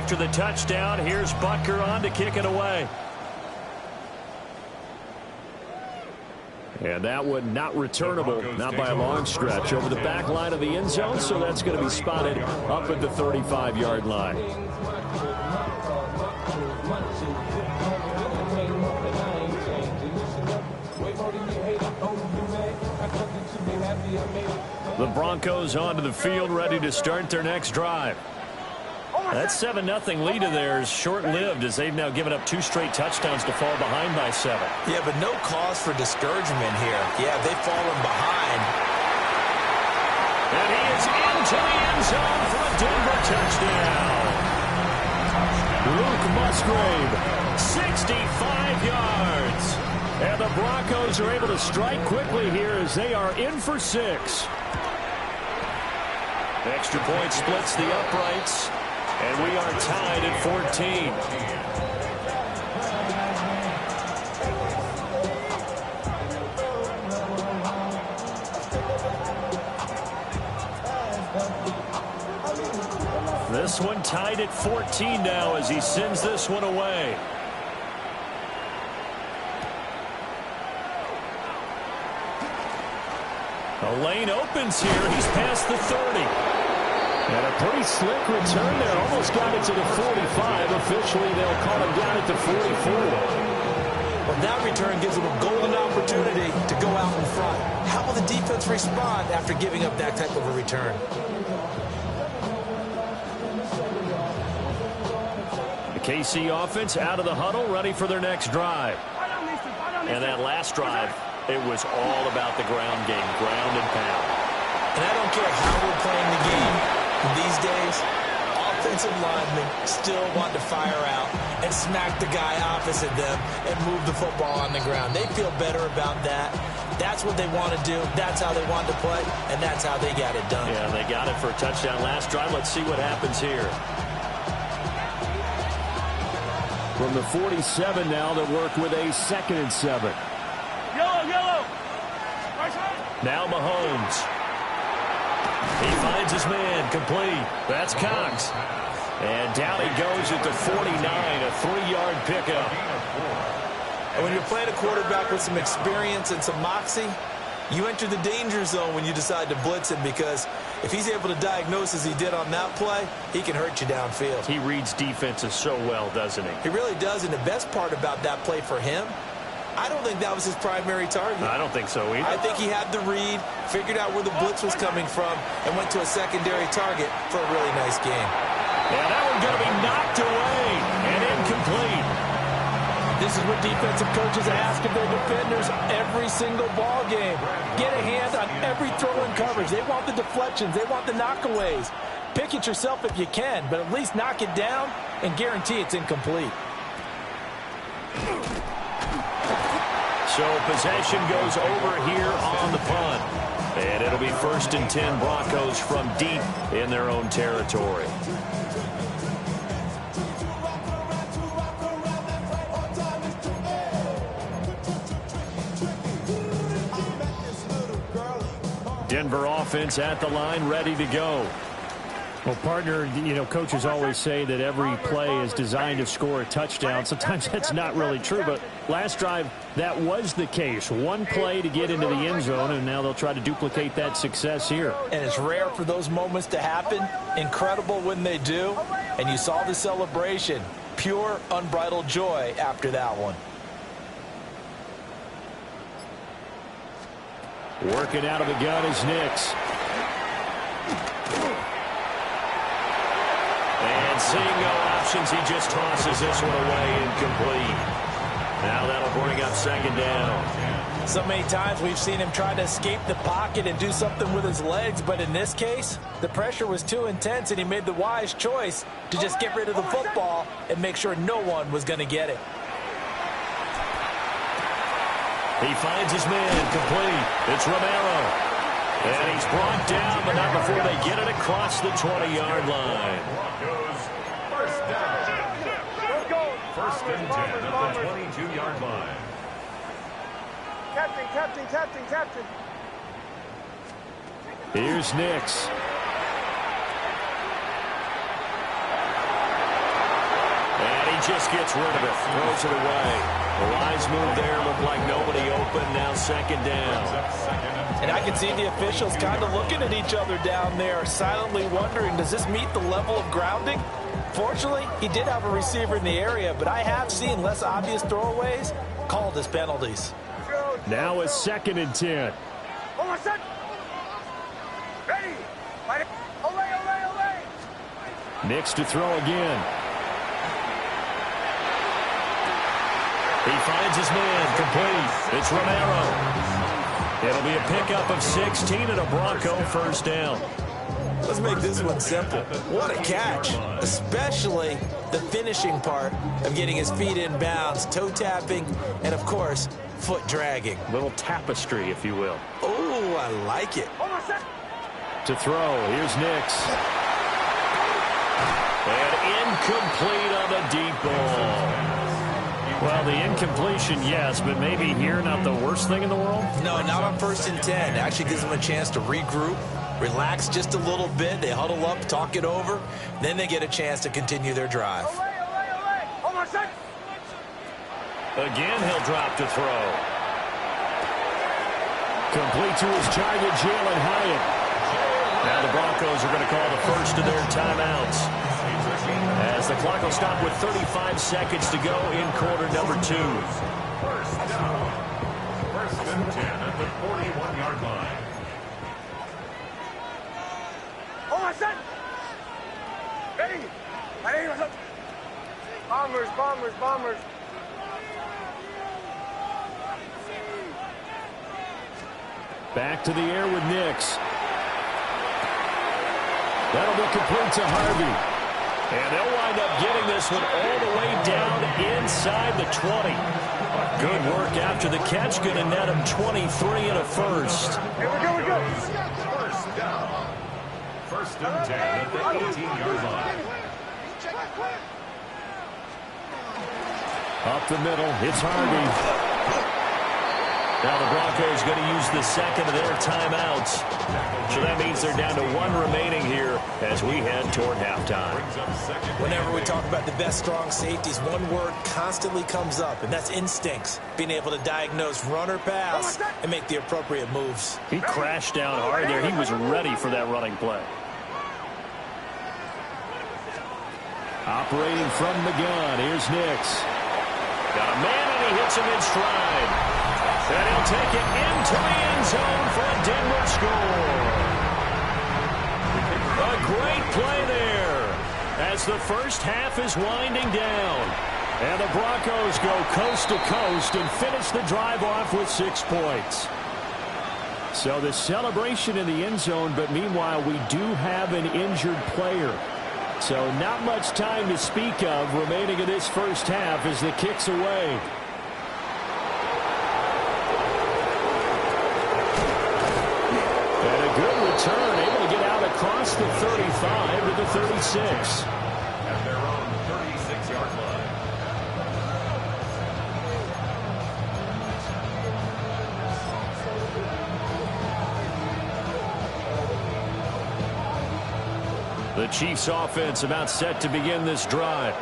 after the touchdown. Here's Butker on to kick it away. And that one not returnable, not by a long stretch, over the back line of the end zone, so that's going to be spotted up at the 35-yard line. The Broncos onto the field, ready to start their next drive. That 7-0 lead of theirs short-lived as they've now given up 2 straight touchdowns to fall behind by 7. Yeah, but no cause for discouragement here. Yeah, they've fallen behind. And he is into the end zone for a Denver touchdown. Luke Musgrave, 65 yards. And the Broncos are able to strike quickly here as they are in for 6. Extra point splits the uprights. And we are tied at 14. This one tied at 14 now as he sends this one away. The lane opens here. He's past the 30. And a pretty slick return there. Almost got it to the 45. Officially, they'll call him down at the 44. Well, that return gives them a golden opportunity to go out in front. How will the defense respond after giving up that type of a return? The KC offense out of the huddle, ready for their next drive. And that last drive, it was all about the ground game, ground and pound. And I don't care how we're playing the game. These days, offensive linemen still want to fire out and smack the guy opposite them and move the football on the ground. They feel better about that. That's what they want to do. That's how they want to play, and that's how they got it done. Yeah, they got it for a touchdown last drive. Let's see what happens here. From the 47 now, they work with a 2nd and 7. Yellow. Now Mahomes. He finds his man, complete. That's Cox. And down he goes at the 49, a 3-yard pickup. And when you're playing a quarterback with some experience and some moxie, you enter the danger zone when you decide to blitz him, because if he's able to diagnose as he did on that play, he can hurt you downfield. He reads defenses so well, doesn't he? He really does, and the best part about that play for him, I don't think that was his primary target. I don't think so either. I think he had the read, figured out where the blitz was coming from, and went to a secondary target for a really nice game. Yeah, that one's going to be knocked away and incomplete. This is what defensive coaches ask of their defenders every single ball game. Get a hand on every throw in coverage. They want the deflections. They want the knockaways. Pick it yourself if you can, but at least knock it down and guarantee it's incomplete. So possession goes over here on the punt. And it'll be 1st and 10, Broncos from deep in their own territory. Denver offense at the line, ready to go. Well, partner, coaches always say that every play is designed to score a touchdown. Sometimes that's not really true, but last drive, that was the case. One play to get into the end zone, and now they'll try to duplicate that success here. And it's rare for those moments to happen. Incredible when they do. And you saw the celebration. Pure, unbridled joy after that one. Working out of the gun is Nix. And seeing no options, he just tosses this one away, incomplete. Now that'll bring up 2nd down. So many times we've seen him try to escape the pocket and do something with his legs, but in this case, the pressure was too intense and he made the wise choice to just get rid of the football and make sure no one was going to get it. He finds his man, complete. It's Romero. And he's brought down, but not before they get it across the 20-yard line. First and 10 at the 22-yard line. Captain. Here's Nix. he just gets rid of it, throws it away. The wise move there, looked like nobody open, now second down. And I can see the officials kind of looking at each other down there, silently wondering, does this meet the level of grounding? Fortunately, he did have a receiver in the area, but I have seen less obvious throwaways called as penalties. Now a 2nd and 10. Nix to throw again. He finds his man, complete. It's Romero. It'll be a pickup of 16 and a Bronco first down. Let's make this one simple. What a catch, especially the finishing part of getting his feet in bounds, toe tapping, and of course, foot dragging. Little tapestry, if you will. Oh, I like it. To throw, here's Nix. And incomplete on the deep ball. Well, the incompletion, yes, but maybe here not the worst thing in the world? No, not on 1st and 10. It actually gives them a chance to regroup, relax just a little bit. They huddle up, talk it over. Then they get a chance to continue their drive. Again, he'll drop to throw. Complete to his target, Jalen Hyatt. Now the Broncos are going to call the first of their timeouts, as the clock will stop with 35 seconds to go in quarter number 2. First down. 1st and 10 at the 41-yard line. Bombers. Back to the air with Nix. That'll be complete to Harvey. And they'll wind up getting this one all the way down inside the 20. Good work after the catch. Going to net him 23 and a first. Here we go. First down. 1st and 10 at the 18-yard line. Up the middle, it's Harvey. Now the Broncos going to use the 2nd of their timeouts. So that means they're down to 1 remaining here as we head toward halftime. Whenever we talk about the best strong safeties, one word constantly comes up, and that's instincts. Being able to diagnose run or pass and make the appropriate moves. He crashed down hard there. He was ready for that running play. Operating from the gun, here's Nix. Got a man, and he hits him in stride. And he'll take it into the end zone for a Denver score. A great play there as the first half is winding down. And the Broncos go coast to coast and finish the drive off with 6 points. So the celebration in the end zone, but meanwhile we do have an injured player. So not much time to speak of remaining in this first half as the kick's away. And a good return, able to get out across the 35 to the 36. At their own 36-yard line. The Chiefs offense about set to begin this drive.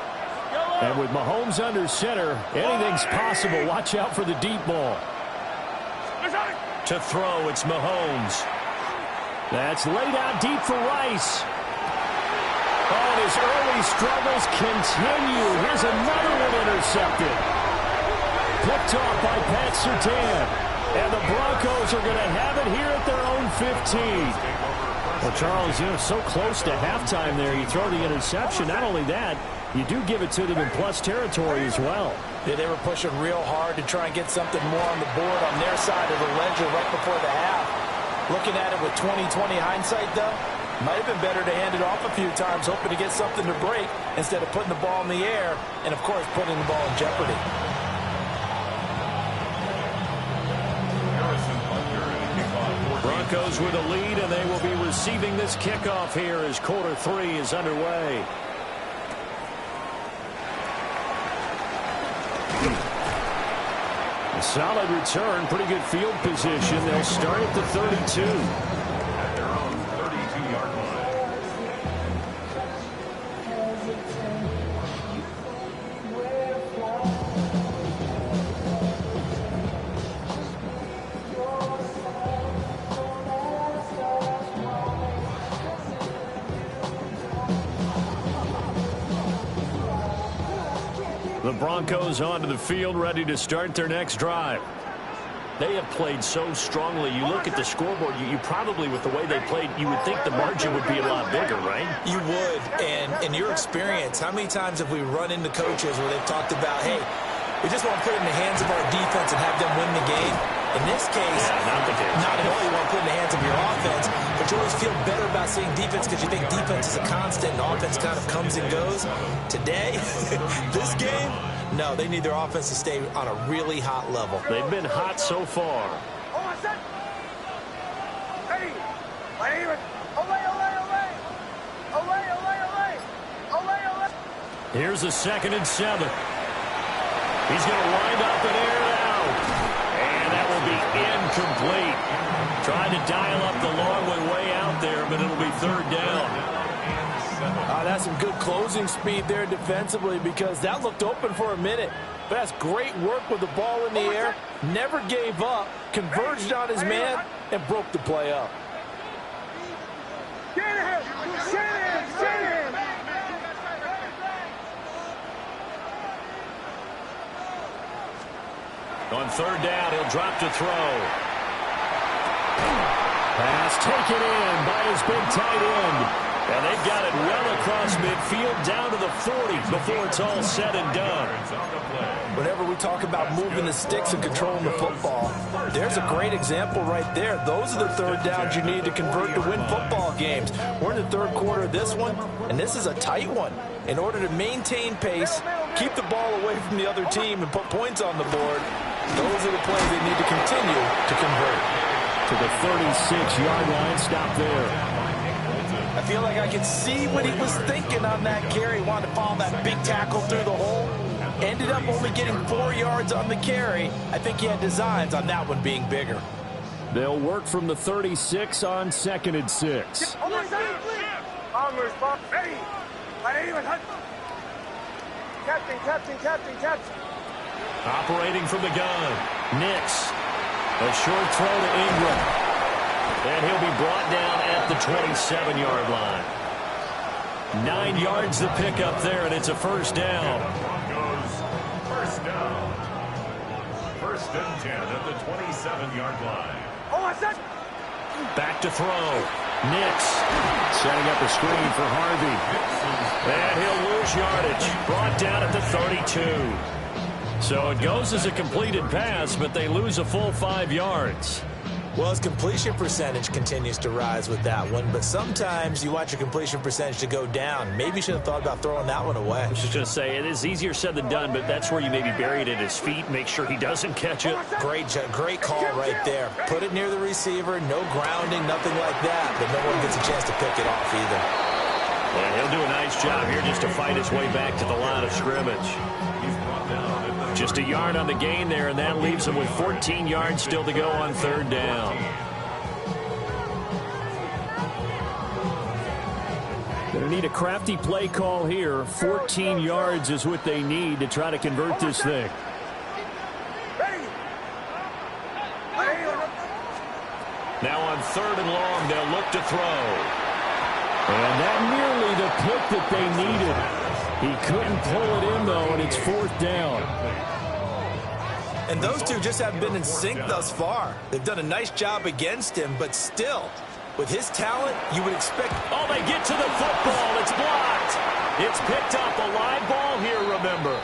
And with Mahomes under center, anything's possible. Watch out for the deep ball. To throw, it's Mahomes. That's laid out deep for Rice. Oh, and his early struggles continue. Here's another one intercepted. Picked off by Pat Surtain. And the Broncos are going to have it here at their own 15. Well, Charles, you know, so close to halftime there. You throw the interception. Not only that, you do give it to them in plus territory as well. Yeah, they were pushing real hard to try and get something more on the board on their side of the ledger right before the half. Looking at it with 20/20 hindsight, though, might have been better to hand it off a few times, hoping to get something to break instead of putting the ball in the air and, of course, putting the ball in jeopardy. Broncos with a lead, and they will be receiving this kickoff here as quarter 3 is underway. A solid return, pretty good field position. They'll start at the 32. At their own 32-yard line. The Broncos onto the field, ready to start their next drive. They have played so strongly. You look at the scoreboard, you probably, with the way they played, you would think the margin would be a lot bigger, right? You would. And in your experience, how many times have we run into coaches where they've talked about, hey, we just want to put it in the hands of our defense and have them win the game? In this case, not the case. Not at all. You want to put it in the hands of your offense, but you always feel better about seeing defense because you think defense is a constant and offense kind of comes and goes. Today, this game, no, they need their offense to stay on a really hot level. They've been hot so far. Here's a 2nd and 7. He's going to wind up and air it out. And that will be incomplete. Trying to dial up the long way out there, but it'll be 3rd down. That's some good closing speed there defensively because that looked open for a minute. But that's great work with the ball in the air. Never gave up, converged on his man, and broke the play up. On 3rd down, he'll drop to throw. Pass taken in by his big tight end. And they've got it well across midfield down to the 40 before it's all said and done. Whenever we talk about moving the sticks and controlling the football, there's a great example right there. Those are the 3rd downs you need to convert to win football games. We're in the 3rd quarter of this one, and this is a tight one. In order to maintain pace, keep the ball away from the other team, and put points on the board, those are the plays they need to continue to convert. To the 36-yard line, stop there. I feel like I can see what he was thinking on that carry. Wanted to follow that big tackle through the hole. Ended up only getting 4 yards on the carry. I think he had designs on that one being bigger. They'll work from the 36 on 2nd and 6. Operating from the gun. Nix. A short throw to Ingram. And he'll be brought down at the 27-yard line. 9 yards to pick up there, and it's a 1st down. Broncos, 1st down. 1st and 10 at the 27-yard line. Back to throw. Nix setting up a screen for Harvey. And he'll lose yardage. Brought down at the 32. So it goes as a completed pass, but they lose a full 5 yards. Well, his completion percentage continues to rise with that one, but sometimes you want your completion percentage to go down. Maybe you should have thought about throwing that one away. I was just going to say, it is easier said than done, but that's where you maybe bury it at his feet, make sure he doesn't catch it. Great call right there. Put it near the receiver, no grounding, nothing like that, but no one gets a chance to pick it off either. And he'll do a nice job here just to fight his way back to the line of scrimmage. Just a yard on the gain there, and that leaves him with 14 yards still to go on 3rd down. Going to need a crafty play call here. 14 yards is what they need to try to convert this thing. Now on 3rd and long, they'll look to throw. And that nearly the pick that they needed. He couldn't pull it in, though, and it's 4th down. And those two just haven't been in sync thus far. They've done a nice job against him, but still, with his talent, you would expect... Oh, they get to the football. It's blocked. It's picked up. A live ball here, remember.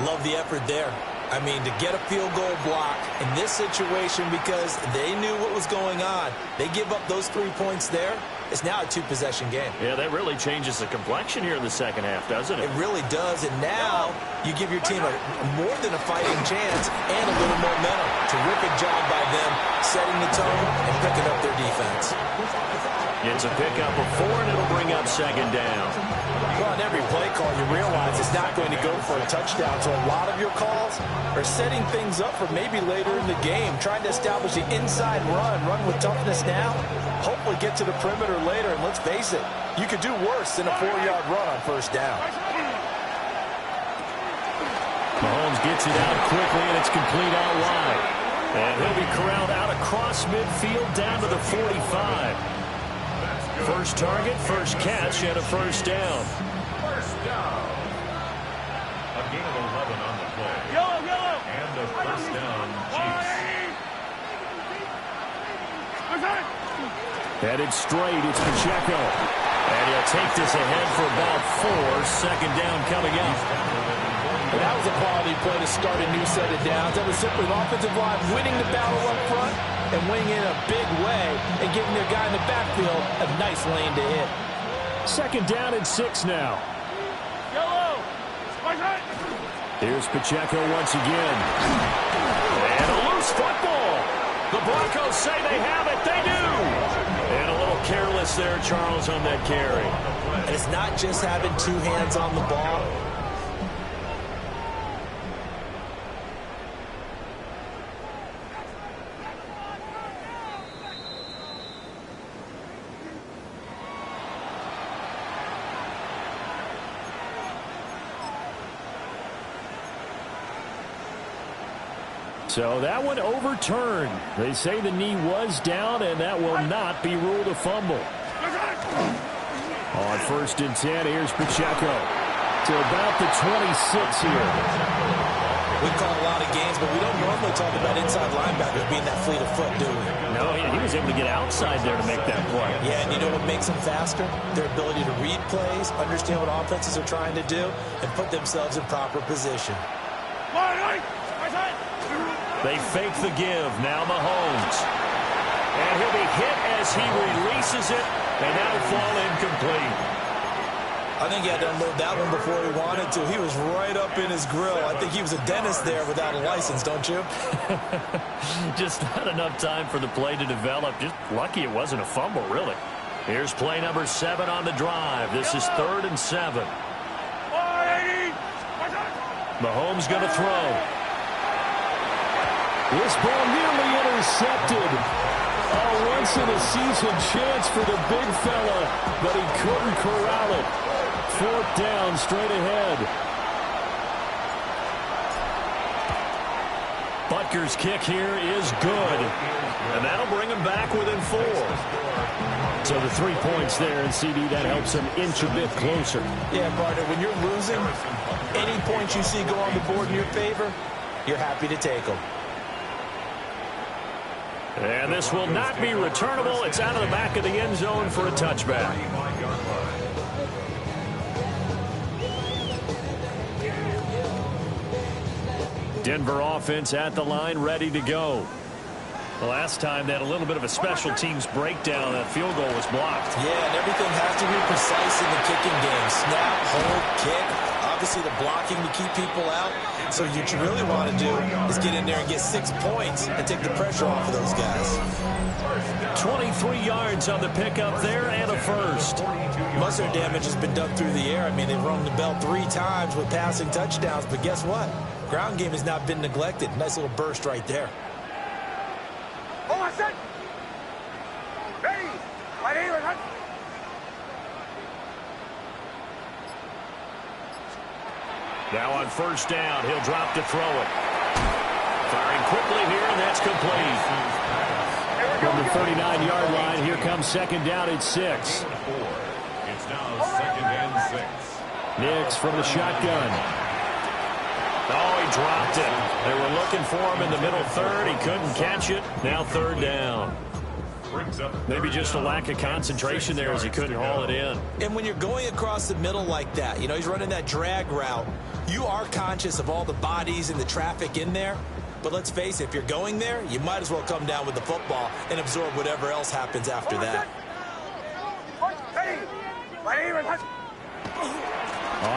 Love the effort there. I mean, to get a field goal block in this situation because they knew what was going on. They give up those 3 points there. It's now a 2-possession game. Yeah, that really changes the complexion here in the second half, doesn't it? It really does, and now you give your team more than a fighting chance and a little momentum. Terrific job by them setting the tone and picking up their defense. It's a pickup of 4, and it'll bring up 2nd down. Well, on every play call, you realize it's not going to go for a touchdown, so a lot of your calls are setting things up for maybe later in the game, trying to establish the inside run with toughness now, hopefully get to the perimeter later, and let's face it, you could do worse than a 4-yard run on 1st down. Mahomes gets it out quickly, and it's complete out wide. And he'll be corralled out across midfield down to the 45. First target, first catch, and a 1st down. 1st down. gain of 11 on the play. Yellow. And a first down, Chiefs. Headed straight, it's Pacheco. And he'll take this ahead for about 4. Second down coming up. Well, that was a quality play to start a new set of downs. That was simply the offensive line winning the battle up front and winning in a big way and giving their guy in the backfield a nice lane to hit. Second down and 6 now. Here's Pacheco once again. And a loose football. The Broncos say they have it. They do. And a little careless there, Charles, on that carry. And it's not just having 2 hands on the ball. So that one overturned. They say the knee was down, and that will not be ruled a fumble. On first and 10, here's Pacheco to about the 26 here. We call a lot of games, but we don't normally talk about inside linebackers being that fleet of foot, do we? No, he was able to get outside there to make that play. Yeah, and you know what makes them faster? Their ability to read plays, understand what offenses are trying to do, and put themselves in proper position. They fake the give. Now Mahomes. And he'll be hit as he releases it, and that'll fall incomplete. I think he had to unload that one before he wanted to. He was right up in his grill. I think he was a dentist there without a license, don't you? Just not enough time for the play to develop. Just lucky it wasn't a fumble, really. Here's play number 7 on the drive. This is 3rd and 7. Mahomes going to throw. This ball nearly intercepted. A once-in-a-season chance for the big fella, but he couldn't corral it. 4th down, straight ahead. Butker's kick here is good, and that'll bring him back within 4. So the 3 points there, and CD, that helps him inch a bit closer. Yeah, partner, when you're losing, any points you see go on the board in your favor, you're happy to take them. And this will not be returnable. It's out of the back of the end zone for a touchback. Denver offense at the line, ready to go. The last time they had a little bit of a special teams breakdown. That field goal was blocked. Yeah, and everything has to be precise in the kicking game. Snap, hold, kick. Obviously, the blocking to keep people out. So what you really want to do is get in there and get 6 points and take the pressure off of those guys. 23 yards on the pickup there and a first. Most of their damage has been done through the air. I mean, they've rung the bell 3 times with passing touchdowns. But guess what? Ground game has not been neglected. Nice little burst right there. Now on first down, he'll drop to throw it. Firing quickly here, and that's complete. From the 39-yard line, here comes second down at 6. It's now 2nd and 6. Nix from the shotgun. Oh, he dropped it. They were looking for him in the middle 3rd. He couldn't catch it. Now 3rd down. Maybe just a lack of concentration there as he couldn't haul it in. And when you're going across the middle like that, you know, he's running that drag route, you are conscious of all the bodies and the traffic in there. But let's face it, if you're going there, you might as well come down with the football and absorb whatever else happens after that. On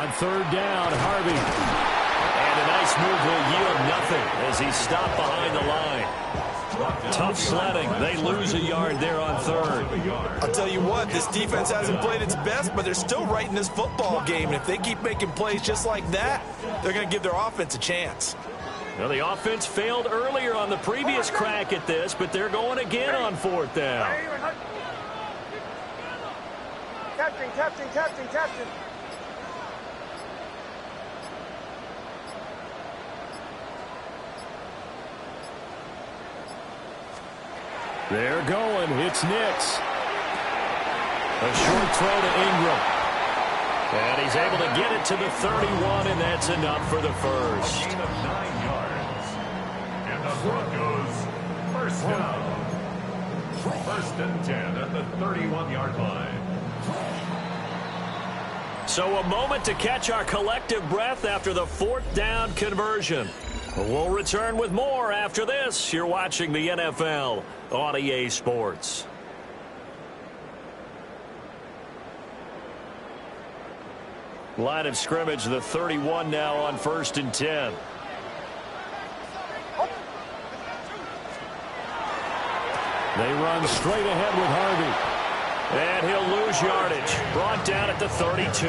3rd down, Harvey. And a nice move will yield nothing as he's stopped behind the line. Tough sledding. They lose a yard there on 3rd. I'll tell you what, this defense hasn't played its best, but they're still right in this football game. And if they keep making plays just like that, they're going to give their offense a chance. Well, the offense failed earlier on the previous crack at this, but they're going again on 4th down. Captain. They're going. It's Nix. A short throw to Ingram. And he's able to get it to the 31, and that's enough for the first. A gain of 9 yards. And the Broncos first down. First and 10 at the 31-yard line. So a moment to catch our collective breath after the 4th down conversion. We'll return with more after this. You're watching the NFL on EA Sports. Line of scrimmage, the 31 now on 1st and 10. They run straight ahead with Harvey. And he'll lose yardage. Brought down at the 32.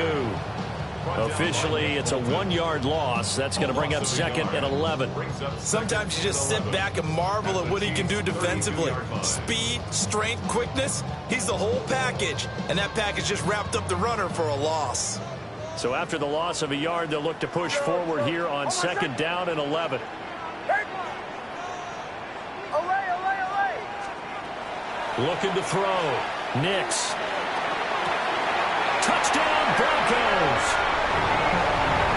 Officially, it's a 1-yard loss. That's going to bring up 2nd and 11. Sometimes you just sit back and marvel at what he can do defensively. Speed, strength, quickness. He's the whole package. And that package just wrapped up the runner for a loss. So after the loss of a yard, they'll look to push forward here on 2nd down and 11. Looking to throw. Nix. Touchdown, Broncos.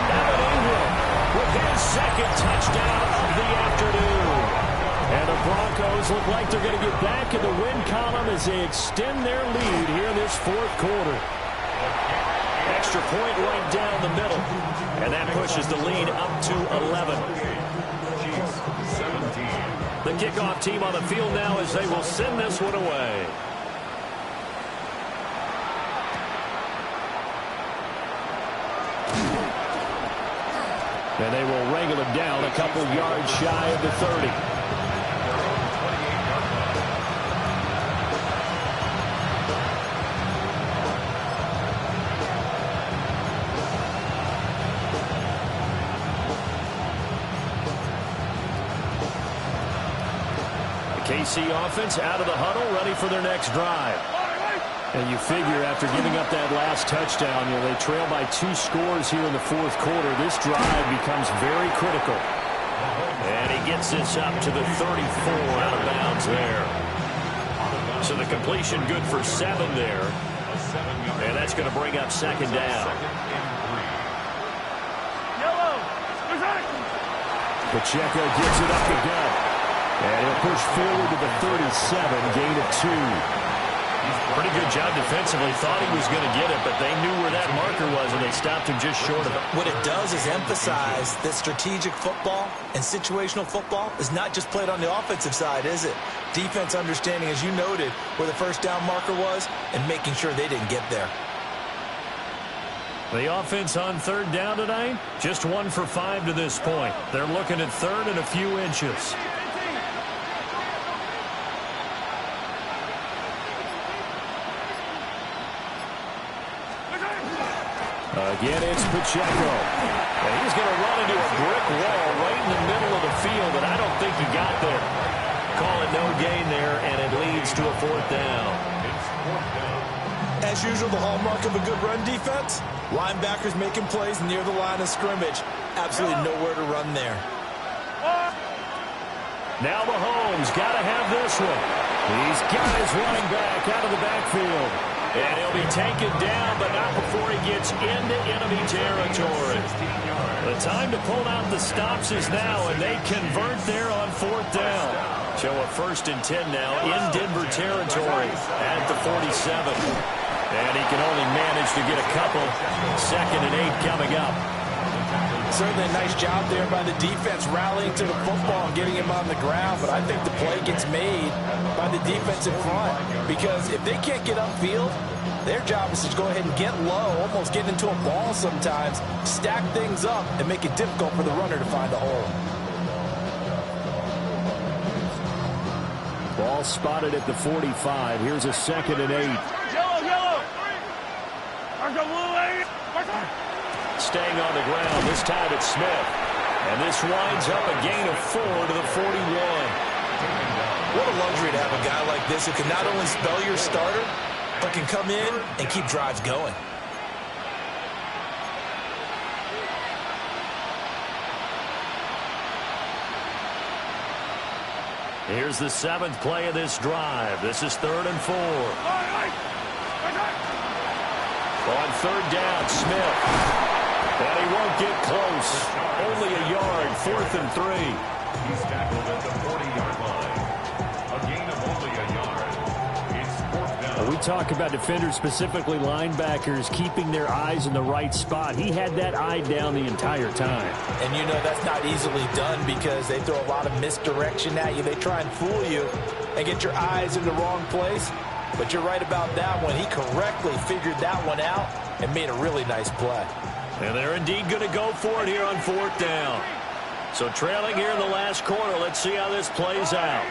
Evan Ingram with his 2nd touchdown of the afternoon. And the Broncos look like they're going to get back in the win column as they extend their lead here in this 4th quarter. Extra point right down the middle. And that pushes the lead up to 11. The kickoff team on the field now as they will send this one away. And they will wrangle it down a couple yards shy of the 30. The KC offense out of the huddle, ready for their next drive. And you figure after giving up that last touchdown, they trail by 2 scores here in the 4th quarter. This drive becomes very critical. And he gets this up to the 34 out of bounds there. So the completion good for 7 there. And that's going to bring up 2nd down. Pacheco gets it up the gut. And he'll push forward to the 37, gain of 2. Pretty good job defensively. Thought he was going to get it, but they knew where that marker was, and they stopped him just short of it. What it does is emphasize that strategic football and situational football is not just played on the offensive side, is it? Defense understanding, as you noted, where the 1st down marker was and making sure they didn't get there. The offense on 3rd down tonight, just 1 for 5 to this point. They're looking at 3rd and a few inches. Again, it's Pacheco. And he's going to run into a brick wall right in the middle of the field, and I don't think he got there. Call it no gain there, and it leads to a 4th down. As usual, the hallmark of a good run defense, linebackers making plays near the line of scrimmage. Absolutely nowhere to run there. Now Mahomes got to have this one. He's got his running back out of the backfield. And he'll be taken down, but not before he gets into enemy territory. The time to pull out the stops is now, and they convert there on 4th down. So a 1st and 10 now in Denver territory at the 47. And he can only manage to get a couple. 2nd and 8 coming up. Certainly a nice job there by the defense rallying to the football and getting him on the ground, but I think the play gets made by the defense in front, because if they can't get upfield, their job is to go ahead and get low, almost get into a ball sometimes, stack things up, and make it difficult for the runner to find a hole. Ball spotted at the 45. Here's a 2nd and 8. Yellow! Staying on the ground, this time it's Smith. And this winds up a gain of 4 to the 41. What a luxury to have a guy like this who can not only spell your starter, but can come in and keep drives going. Here's the 7th play of this drive. This is 3rd and 4. On third down, Smith. And he won't get close. Only a yard, 4th and 3. He's tackled at the 40-yard line. A gain of only a yard. It's 4th down. We talk about defenders, specifically linebackers, keeping their eyes in the right spot. He had that eye down the entire time. And you know that's not easily done because they throw a lot of misdirection at you. They try and fool you and get your eyes in the wrong place. But you're right about that one. He correctly figured that one out and made a really nice play. And they're indeed going to go for it here on 4th down. So trailing here in the last quarter. Let's see how this plays out.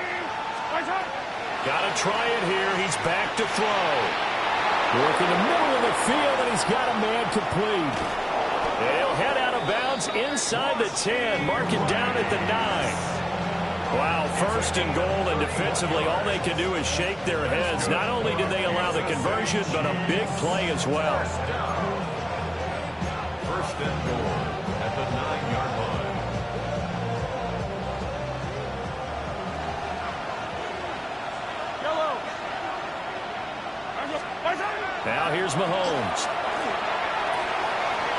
Got to try it here. He's back to throw. Work in the middle of the field, and he's got a man complete. He'll head out of bounds inside the 10. Mark it down at the 9. Wow, 1st and goal, and defensively all they can do is shake their heads. Not only did they allow the conversion, but a big play as well. 1st and goal at the 9-yard line. Now here's Mahomes.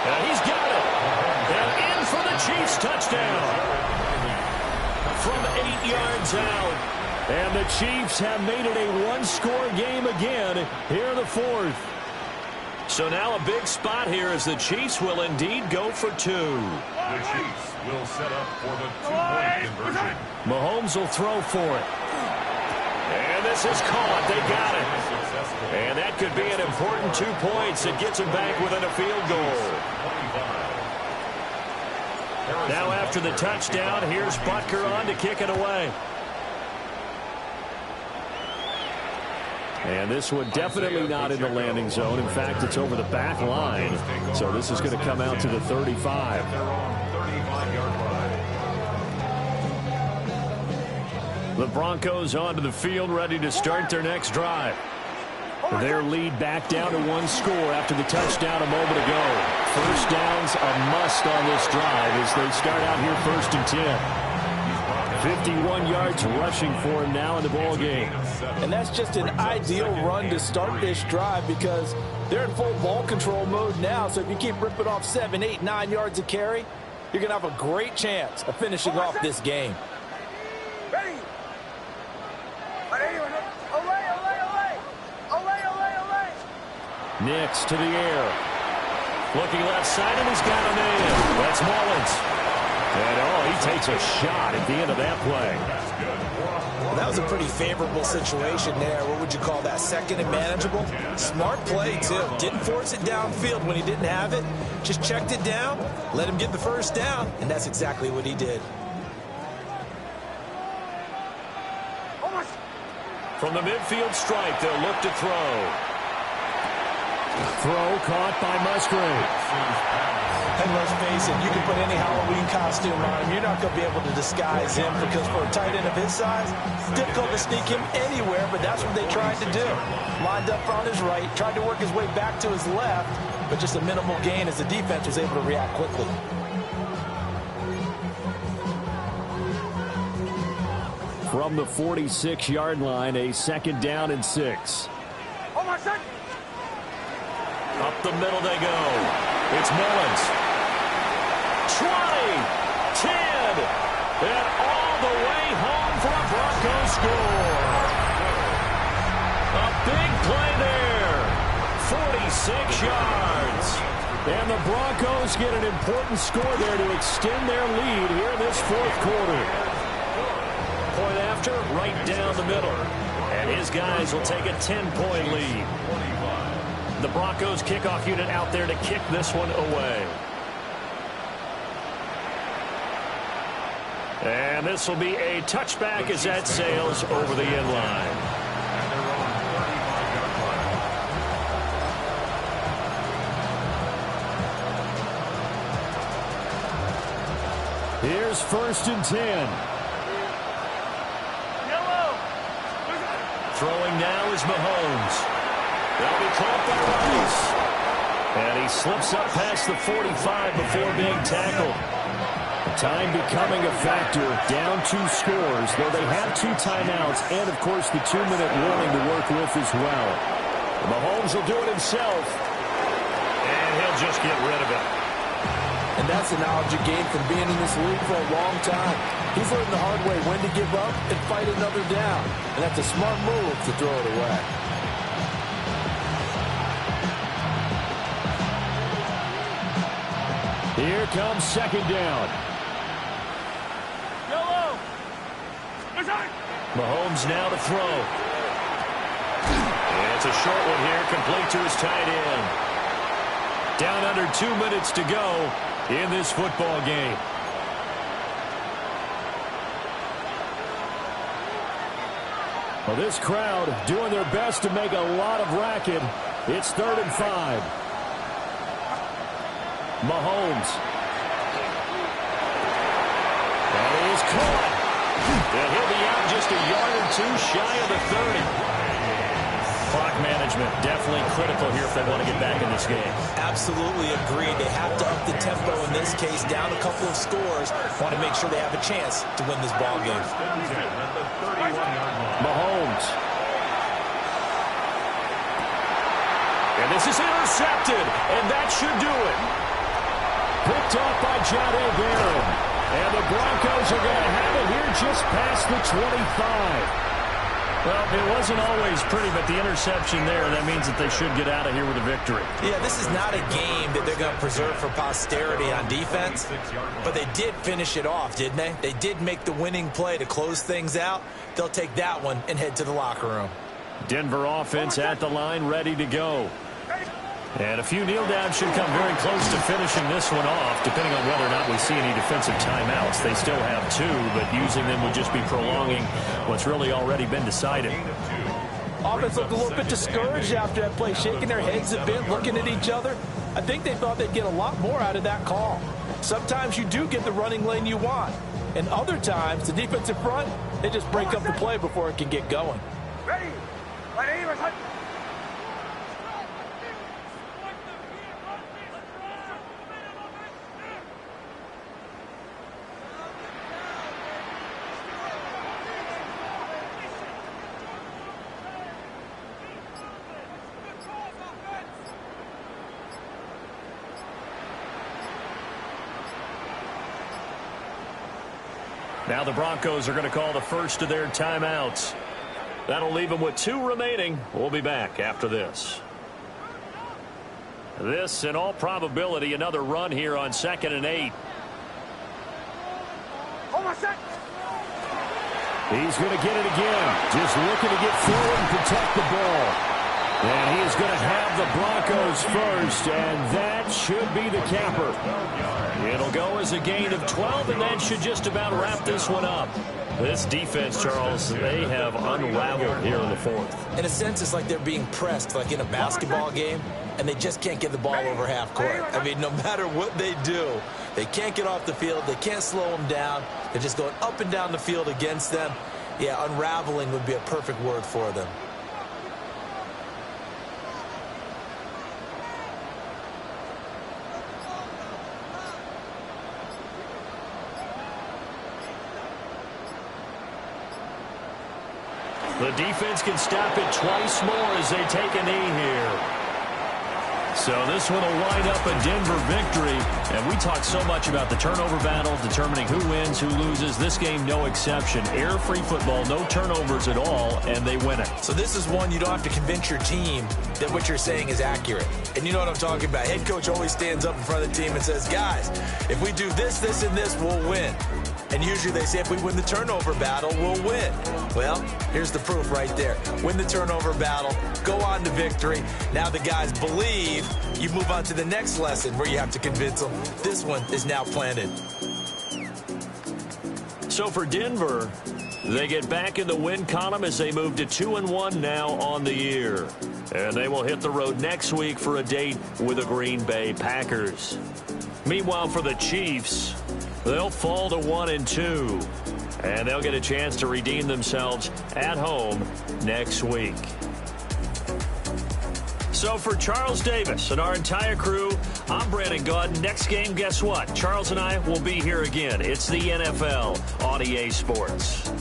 And he's got it. And in for the Chiefs touchdown. From 8 yards out. And the Chiefs have made it a one-score game again here in the 4th. So now a big spot here as the Chiefs will indeed go for 2. The Chiefs will set up for the 2-point conversion. Mahomes will throw for it. And this is caught. They got it. And that could be an important 2 points. It gets him back within a field goal. Now after the touchdown, here's Butker on to kick it away. And this one definitely not in the landing zone. In fact, it's over the back line. So this is going to come out to the 35. The Broncos onto the field, ready to start their next drive. Their lead back down to 1 score after the touchdown a moment ago. First down's a must on this drive as they start out here 1st and 10. 51 yards rushing for him now in the ball game. And that's just an ideal run to start this drive because they're in full ball control mode now. So if you keep ripping off 7, 8, 9 yards of carry, you're going to have a great chance of finishing off this game. Nix to the air. Looking left side, and he's got a man. That's Mullins. And, he takes a shot at the end of that play. Well, that was a pretty favorable situation there. What would you call that? 2nd and manageable? Smart play, too. Didn't force it downfield when he didn't have it. Just checked it down, let him get the first down, and that's exactly what he did. From the midfield stripe, they'll look to throw. Throw caught by Musgrave. And let's face it, you can put any Halloween costume on him. You're not going to be able to disguise him because for a tight end of his size, it's difficult to sneak him anywhere, but that's what they tried to do. Lined up on his right, tried to work his way back to his left, but just a minimal gain as the defense was able to react quickly. From the 46-yard line, a 2nd down and 6. Up the middle they go. It's Mullins. 20, 10, and all the way home for a Broncos score. A big play there. 46 yards. And the Broncos get an important score there to extend their lead here in this 4th quarter. Point after, right down the middle. And his guys will take a 10-point lead. The Broncos kickoff unit out there to kick this one away. And this will be a touchback as that sails over the end line. Here's 1st and 10. Throwing now is Mahomes. They'll be caught by Rice. And he slips up past the 45 before being tackled. Time becoming a factor. Down 2 scores, though they have 2 timeouts and, of course, the 2-minute warning to work with as well. Mahomes will do it himself. they'll just get rid of it. And that's the knowledge you gain from being in this league for a long time. He's learned the hard way when to give up and fight another down. And that's a smart move to throw it away. Here comes second down. Mahomes now to throw. And it's a short one here, complete to his tight end. Down under 2 minutes to go in this football game. Well, this crowd doing their best to make a lot of racket. It's 3rd and 5. Mahomes. And he is caught. And he'll be out just a yard or two shy of the 30. Clock management definitely critical here if they want to get back in this game. Absolutely agreed. They have to up the tempo in this case, down a couple of scores. Want to make sure they have a chance to win this ball game. Mahomes. And this is intercepted, and that should do it. Picked off by Jahdae Barron. And the Broncos are going to have it here just past the 25. Well, it wasn't always pretty, but the interception there, that means that they should get out of here with a victory. Yeah, this is not a game that they're going to preserve for posterity on defense, but they did finish it off, didn't they? They did make the winning play to close things out. They'll take that one and head to the locker room. Denver offense at the line, ready to go. And a few kneel downs should come very close to finishing this one off, depending on whether or not we see any defensive timeouts. They still have 2, but using them would just be prolonging what's really already been decided. Offense looked a little bit discouraged after that play, shaking their heads a bit, looking at each other. I think they thought they'd get a lot more out of that call. Sometimes you do get the running lane you want, and other times the defensive front, they just break up the play before it can get going. Ready. Now the Broncos are going to call the first of their timeouts. That'll leave them with 2 remaining. We'll be back after this. This, in all probability, another run here on 2nd and 8. He's going to get it again. Just looking to get forward and protect the ball. And he is going to have the Broncos first, and that should be the capper. It'll go as a gain of 12, and that should just about wrap this one up. This defense, Charles, they have unraveled here in the 4th. In a sense, it's like they're being pressed, like in a basketball game, and they just can't get the ball over half court. I mean, no matter what they do, they can't get off the field. They can't slow them down. They're just going up and down the field against them. Yeah, unraveling would be a perfect word for them. The defense can stop it twice more as they take a knee here. So this one will wind up a Denver victory. And we talk so much about the turnover battle, determining who wins, who loses. This game, no exception. Air-free football, no turnovers at all, and they win it. So this is one you don't have to convince your team that what you're saying is accurate. And you know what I'm talking about. Head coach always stands up in front of the team and says, guys, if we do this, this, and this, we'll win. And usually they say if we win the turnover battle, we'll win. Well, here's the proof right there. Win the turnover battle, go on to victory. Now the guys believe. You move on to the next lesson where you have to convince them. This one is now planted. So for Denver, they get back in the win column as they move to 2-1 now on the year. And they will hit the road next week for a date with the Green Bay Packers. Meanwhile, for the Chiefs, they'll fall to 1-2. And they'll get a chance to redeem themselves at home next week. So for Charles Davis and our entire crew, I'm Brandon Gaudin. Next game, guess what? Charles and I will be here again. It's the NFL on EA Sports.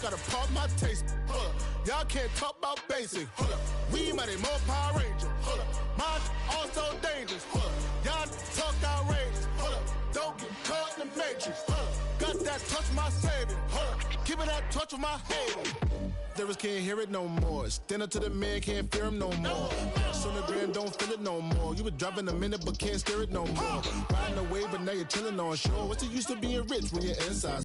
Gotta pop my taste. Hold up. Y'all can't talk about basic. Hold up. We mighty more Power Ranger. Hold up. Mine also dangerous. Hold up. Y'all talk outrageous. Hold up. Don't get caught in the matrix. Hold up. Got that touch my savior. Hold up. Keeping that touch with my haters. Lyrics can't hear it no more. Stand up to the man, can't fear him no more. On the grand, don't feel it no more. You were driving a minute, but can't steer it no more. Riding away, but now you're chilling on shore. What's the use of being rich when you're inside?